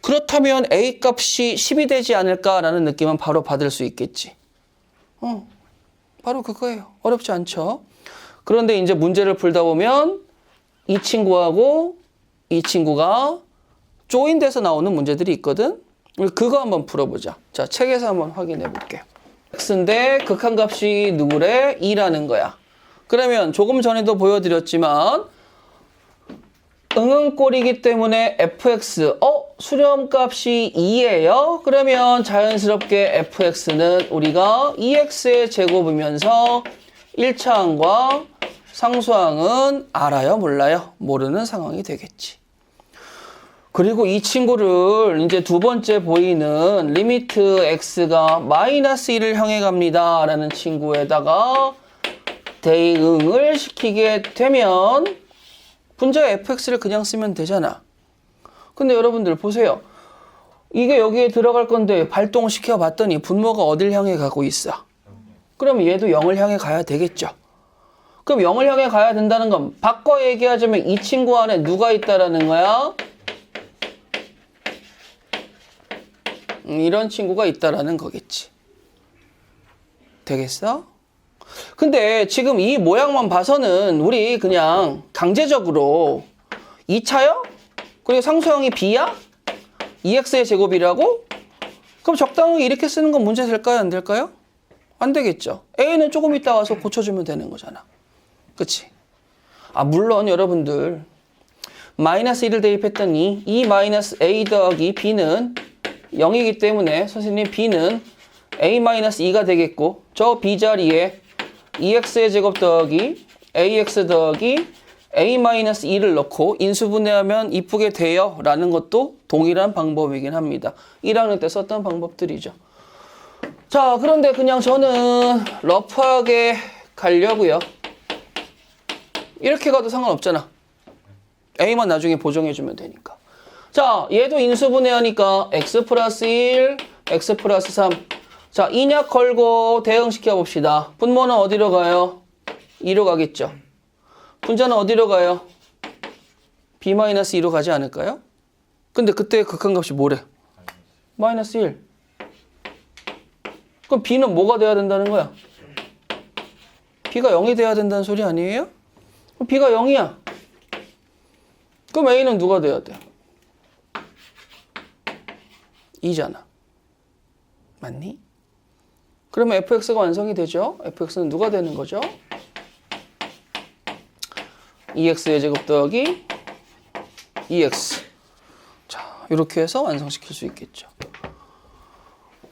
그렇다면 A 값이 10이 되지 않을까라는 느낌은 바로 받을 수 있겠지. 바로 그거예요. 어렵지 않죠? 그런데 이제 문제를 풀다 보면 이 친구하고 이 친구가 조인돼서 나오는 문제들이 있거든. 우리 그거 한번 풀어보자. 자, 책에서 한번 확인해 볼게요. x인데 극한값이 누구래? 2라는 거야. 그러면 조금 전에도 보여드렸지만 응응꼴이기 때문에 fx, 수렴값이 2예요? 그러면 자연스럽게 fx는 우리가 2x의 제곱이면서 1차항과 상수항은 알아요? 몰라요? 모르는 상황이 되겠지. 그리고 이 친구를 이제 두 번째 보이는 리미트 x가 마이너스 1을 향해 갑니다 라는 친구에다가 대응을 시키게 되면 분자의 fx를 그냥 쓰면 되잖아. 근데 여러분들 보세요. 이게 여기에 들어갈 건데 발동을 시켜봤더니 분모가 어딜 향해 가고 있어? 그럼 얘도 0을 향해 가야 되겠죠. 그럼 0을 향해 가야 된다는 건 바꿔 얘기하자면 이 친구 안에 누가 있다라는 거야? 이런 친구가 있다라는 거겠지. 되겠어? 근데 지금 이 모양만 봐서는 우리 그냥 강제적으로 2차요? 그리고 상수항이 b야? 2x의 제곱이라고? 그럼 적당히 이렇게 쓰는 건 문제 될까요? 안 될까요? 안 되겠죠. a는 조금 이따 와서 고쳐주면 되는 거잖아. 그치? 물론 여러분들 마이너스 1을 대입했더니 이 마이너스 a 더하기 b는 0이기 때문에 선생님 b는 a-2가 되겠고 저 b 자리에 2x의 제곱 더하기 ax 더하기 a-2를 넣고 인수분해하면 이쁘게 돼요 라는 것도 동일한 방법이긴 합니다. 1학년 때 썼던 방법들이죠. 자, 그런데 그냥 저는 러프하게 가려고요. 이렇게 가도 상관없잖아. a만 나중에 보정해주면 되니까. 자, 얘도 인수분해하니까 x 플러스 1, x 플러스 3. 자, 인약 걸고 대응시켜 봅시다. 분모는 어디로 가요? 2로 가겠죠. 분자는 어디로 가요? b-2로 가지 않을까요? 근데 그때 극한값이 뭐래? 마이너스 1. 그럼 b는 뭐가 돼야 된다는 거야? b가 0이 돼야 된다는 소리 아니에요? 그럼 b가 0이야. 그럼 a는 누가 돼야 돼? 2잖아. 맞니? 그러면 fx가 완성이 되죠? fx는 누가 되는 거죠? 2x의 제곱 더하기 2x. 자, 이렇게 해서 완성시킬 수 있겠죠.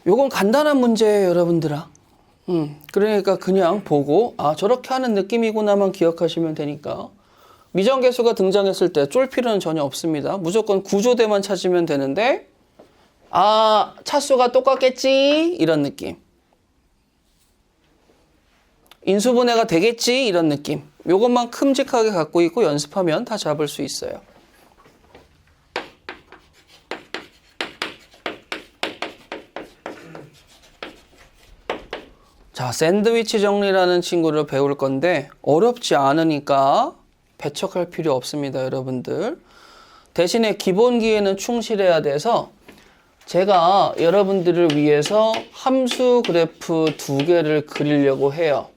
요건 간단한 문제예요, 여러분들아. 그러니까 그냥 보고 저렇게 하는 느낌이구나만 기억하시면 되니까 미정계수가 등장했을 때 쫄 필요는 전혀 없습니다. 무조건 구조대만 찾으면 되는데 차수가 똑같겠지? 이런 느낌. 인수분해가 되겠지? 이런 느낌. 요것만 큼직하게 갖고 있고 연습하면 다 잡을 수 있어요. 자, 샌드위치 정리라는 친구를 배울 건데 어렵지 않으니까 배척할 필요 없습니다, 여러분들. 대신에 기본기에는 충실해야 돼서 제가 여러분들을 위해서 함수 그래프 2개를 그리려고 해요.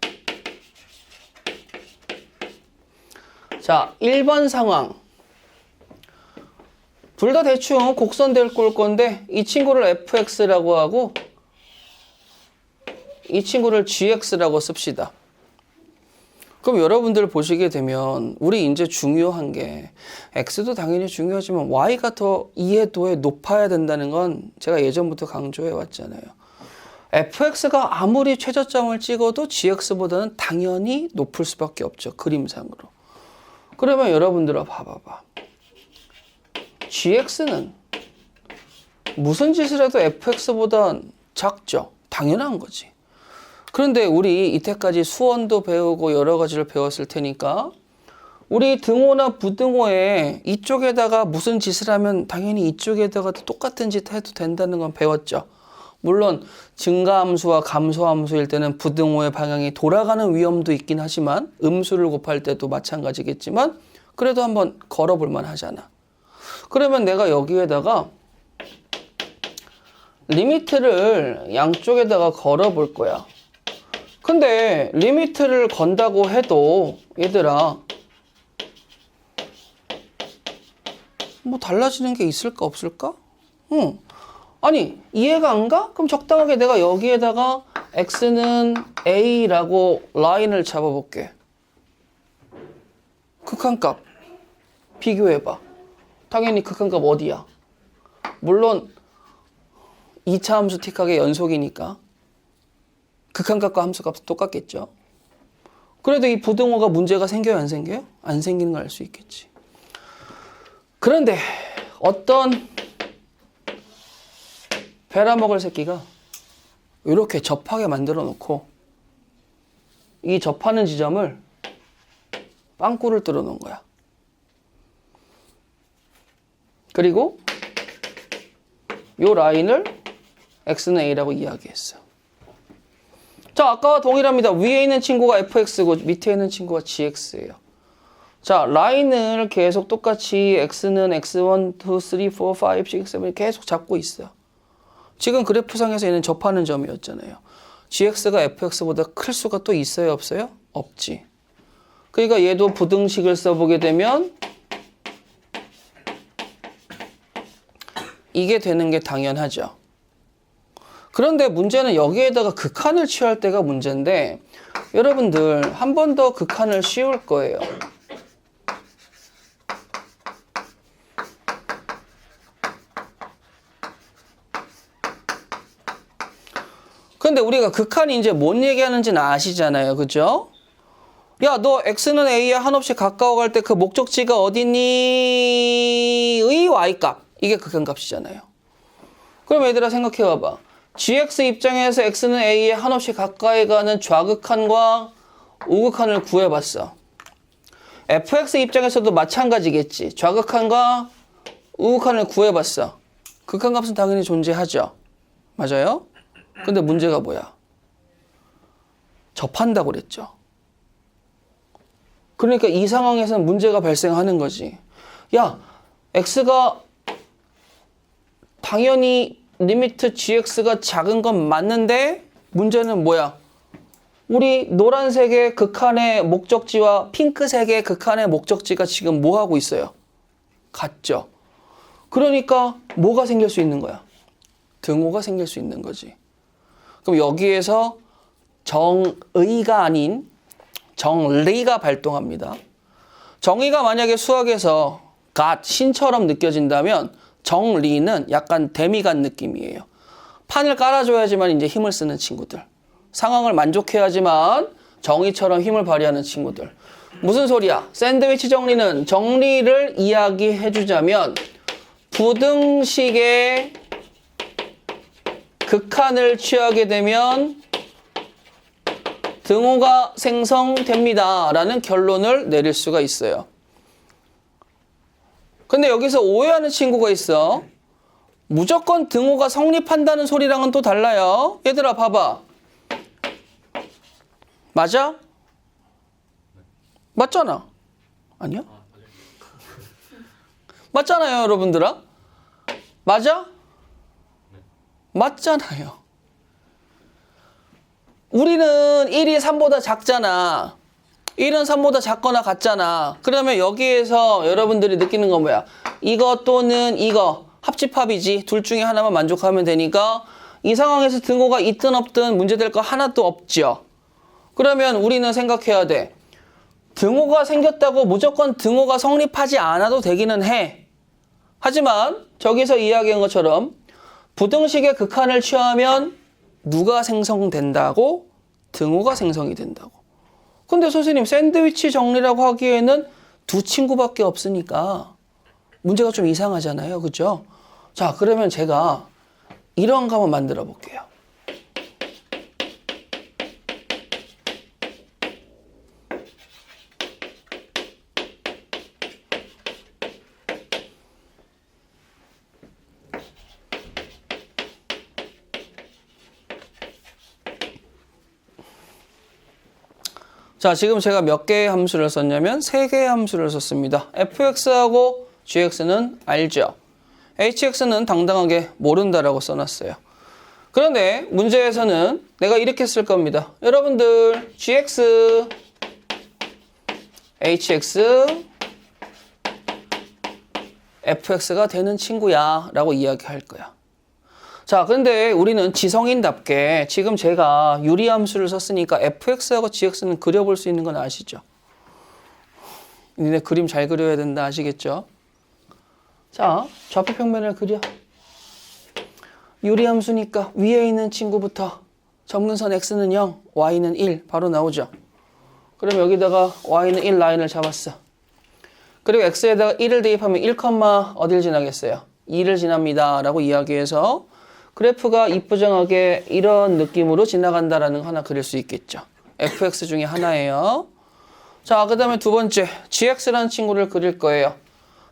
자, 1번 상황. 둘 다 대충 곡선대를 꼴 건데 이 친구를 fx라고 하고 이 친구를 gx라고 씁시다. 그럼 여러분들 보시게 되면 우리 이제 중요한 게 x도 당연히 중요하지만 y가 더 이해도에 높아야 된다는 건 제가 예전부터 강조해 왔잖아요. fx가 아무리 최저점을 찍어도 gx보다는 당연히 높을 수밖에 없죠. 그림상으로. 그러면 여러분들아 봐봐봐. gx는 무슨 짓을 해도 fx보다 작죠. 당연한 거지. 그런데 우리 이때까지 수원도 배우고 여러 가지를 배웠을 테니까 우리 등호나 부등호에 이쪽에다가 무슨 짓을 하면 당연히 이쪽에다가 똑같은 짓 해도 된다는 건 배웠죠. 물론 증가함수와 감소함수일 때는 부등호의 방향이 돌아가는 위험도 있긴 하지만 음수를 곱할 때도 마찬가지겠지만 그래도 한번 걸어볼 만 하잖아. 그러면 내가 여기에다가 리미트를 양쪽에다가 걸어볼 거야. 근데 리미트를 건다고 해도 얘들아 뭐 달라지는 게 있을까 없을까? 아니, 이해가 안 가? 그럼 적당하게 내가 여기에다가 x는 a라고 라인을 잡아볼게. 극한값 비교해봐. 당연히 극한값 어디야? 물론 2차 함수 틱하게 연속이니까 극한값과 함수값은 똑같겠죠. 그래도 이 부등호가 문제가 생겨요, 안 생겨요? 안 생기는 걸 알 수 있겠지. 그런데 어떤 베라먹을 새끼가 이렇게 접하게 만들어 놓고 이 접하는 지점을 빵꾸를 뚫어 놓은 거야. 그리고 이 라인을 x는 a라고 이야기했어. 자, 아까와 동일합니다. 위에 있는 친구가 fx고 밑에 있는 친구가 gx예요. 자, 라인을 계속 똑같이 x는 x1, 2, 3, 4, 5, 6, 7 계속 잡고 있어. 지금 그래프상에서 얘는 접하는 점이었잖아요. gx가 fx보다 클 수가 또 있어요, 없어요? 없지. 그러니까 얘도 부등식을 써보게 되면 이게 되는 게 당연하죠. 그런데 문제는 여기에다가 극한을 취할 때가 문제인데 여러분들 한 번 더 극한을 씌울 거예요. 근데 우리가 극한이 이제 뭔 얘기하는지는 아시잖아요. 그죠? 야, 너 x는 a에 한없이 가까워갈 때 그 목적지가 어디니? 의 y값. 이게 극한값이잖아요. 그럼 얘들아 생각해봐봐. gx 입장에서 x는 a에 한없이 가까이 가는 좌극한과 우극한을 구해봤어. fx 입장에서도 마찬가지겠지. 좌극한과 우극한을 구해봤어. 극한값은 당연히 존재하죠. 맞아요? 근데 문제가 뭐야? 접한다고 그랬죠. 그러니까 이 상황에서는 문제가 발생하는 거지. 야, x가 당연히 리미트 gx가 작은 건 맞는데 문제는 뭐야? 우리 노란색의 극한의 목적지와 핑크색의 극한의 목적지가 지금 뭐 하고 있어요? 같죠? 그러니까 뭐가 생길 수 있는 거야? 등호가 생길 수 있는 거지. 그럼 여기에서 정의가 아닌 정리가 발동합니다. 정의가 만약에 수학에서 신처럼 느껴진다면 정리는 약간 데미간 느낌이에요. 판을 깔아줘야지만 이제 힘을 쓰는 친구들. 상황을 만족해야지만 정의처럼 힘을 발휘하는 친구들. 무슨 소리야? 샌드위치 정리는 정리를 이야기해주자면 부등식의 극한을 취하게 되면 등호가 생성됩니다. 라는 결론을 내릴 수가 있어요. 근데 여기서 오해하는 친구가 있어. 무조건 등호가 성립한다는 소리랑은 또 달라요. 얘들아 봐봐. 맞아? 맞잖아. 아니야? 맞잖아요, 여러분들아. 맞아? 맞잖아요. 우리는 1이 3보다 작잖아. 1은 3보다 작거나 같잖아. 그러면 여기에서 여러분들이 느끼는 건 뭐야? 이거 또는 이거 합집합이지. 둘 중에 하나만 만족하면 되니까 이 상황에서 등호가 있든 없든 문제될 거 하나도 없죠. 그러면 우리는 생각해야 돼. 등호가 생겼다고 무조건 등호가 성립하지 않아도 되기는 해. 하지만 저기서 이야기한 것처럼 부등식의 극한을 취하면 누가 생성된다고? 등호가 생성이 된다고. 근데 선생님 샌드위치 정리라고 하기에는 두 친구밖에 없으니까 문제가 좀 이상하잖아요. 그죠? 자, 그러면 제가 이런 거 한번 만들어 볼게요. 자, 지금 제가 몇 개의 함수를 썼냐면 3개의 함수를 썼습니다. fx하고 gx는 알죠. hx는 당당하게 모른다라고 써놨어요. 그런데 문제에서는 내가 이렇게 쓸 겁니다. 여러분들 gx, hx, fx가 되는 친구야 라고 이야기할 거야. 자, 근데 우리는 지성인답게 지금 제가 유리함수를 썼으니까 fx하고 gx는 그려볼 수 있는 건 아시죠? 니네 그림 잘 그려야 된다 아시겠죠? 자, 좌표 평면을 그려. 유리함수니까 위에 있는 친구부터 점근선 x는 0, y는 1 바로 나오죠. 그럼 여기다가 y는 1 라인을 잡았어. 그리고 x에다가 1을 대입하면 1, 어딜 지나겠어요? 2를 지납니다 라고 이야기해서 그래프가 이쁘장하게 이런 느낌으로 지나간다라는 거 하나 그릴 수 있겠죠. fx 중에 하나예요. 자, 그 다음에 두 번째 gx라는 친구를 그릴 거예요.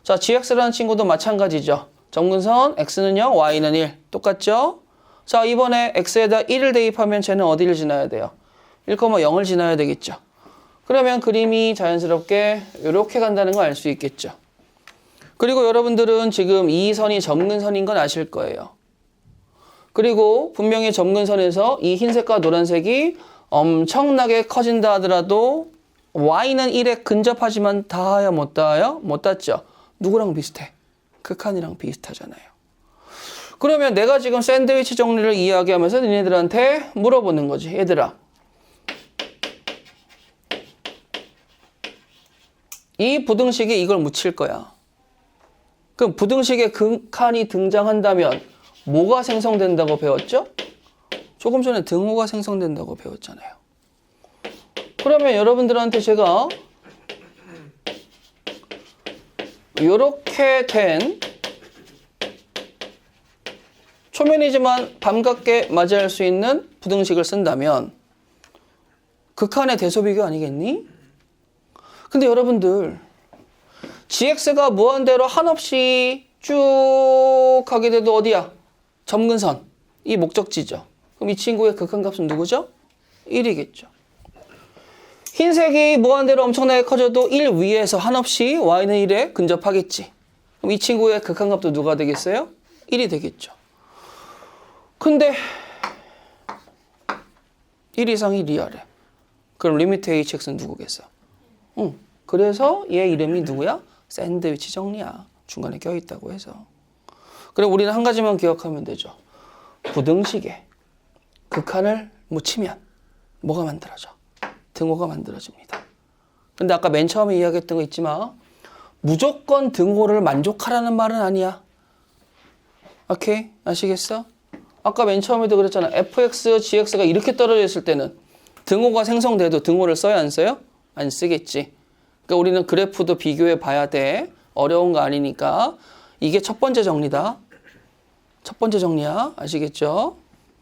자, gx라는 친구도 마찬가지죠. 점근선 x는 0, y는 1 똑같죠? 자, 이번에 x에다 1을 대입하면 쟤는 어디를 지나야 돼요? 1,0을 지나야 되겠죠. 그러면 그림이 자연스럽게 이렇게 간다는 걸 알 수 있겠죠. 그리고 여러분들은 지금 이 선이 점근선인 건 아실 거예요. 그리고 분명히 점근선에서 이 흰색과 노란색이 엄청나게 커진다 하더라도 y는 1에 근접하지만 닿아야 못 닿아요? 못 닿죠? 누구랑 비슷해? 극한이랑 비슷하잖아요. 그러면 내가 지금 샌드위치 정리를 이야기하면서 니네들한테 물어보는 거지. 얘들아, 이 부등식이 이걸 묻힐 거야. 그럼 부등식에 극한이 등장한다면 뭐가 생성된다고 배웠죠? 조금 전에 등호가 생성된다고 배웠잖아요. 그러면 여러분들한테 제가 이렇게 된 초면이지만 반갑게 맞이할 수 있는 부등식을 쓴다면 극한의 대소비교 아니겠니? 근데 여러분들 gx가 무한대로 한없이 쭉 가게 돼도 어디야? 점근선. 이 목적지죠. 그럼 이 친구의 극한값은 누구죠? 1이겠죠. 흰색이 무한대로 엄청나게 커져도 1 위에서 한없이 y는 1에 근접하겠지. 그럼 이 친구의 극한값도 누가 되겠어요? 1이 되겠죠. 근데 1 이상 1이 아래. 그럼 리미트 hx는 누구겠어? 그래서 얘 이름이 누구야? 샌드위치 정리야. 중간에 껴있다고 해서. 그럼 우리는 한 가지만 기억하면 되죠. 부등식에 극한을 묻히면 뭐가 만들어져? 등호가 만들어집니다. 근데 아까 맨 처음에 이야기했던 거 있지만 무조건 등호를 만족하라는 말은 아니야. 오케이? 아시겠어? 아까 맨 처음에도 그랬잖아. fx, gx가 이렇게 떨어져 있을 때는 등호가 생성돼도 등호를 써야 안 써요? 안 쓰겠지. 그러니까 우리는 그래프도 비교해 봐야 돼. 어려운 거 아니니까. 이게 첫 번째 정리다. 첫 번째 정리야. 아시겠죠?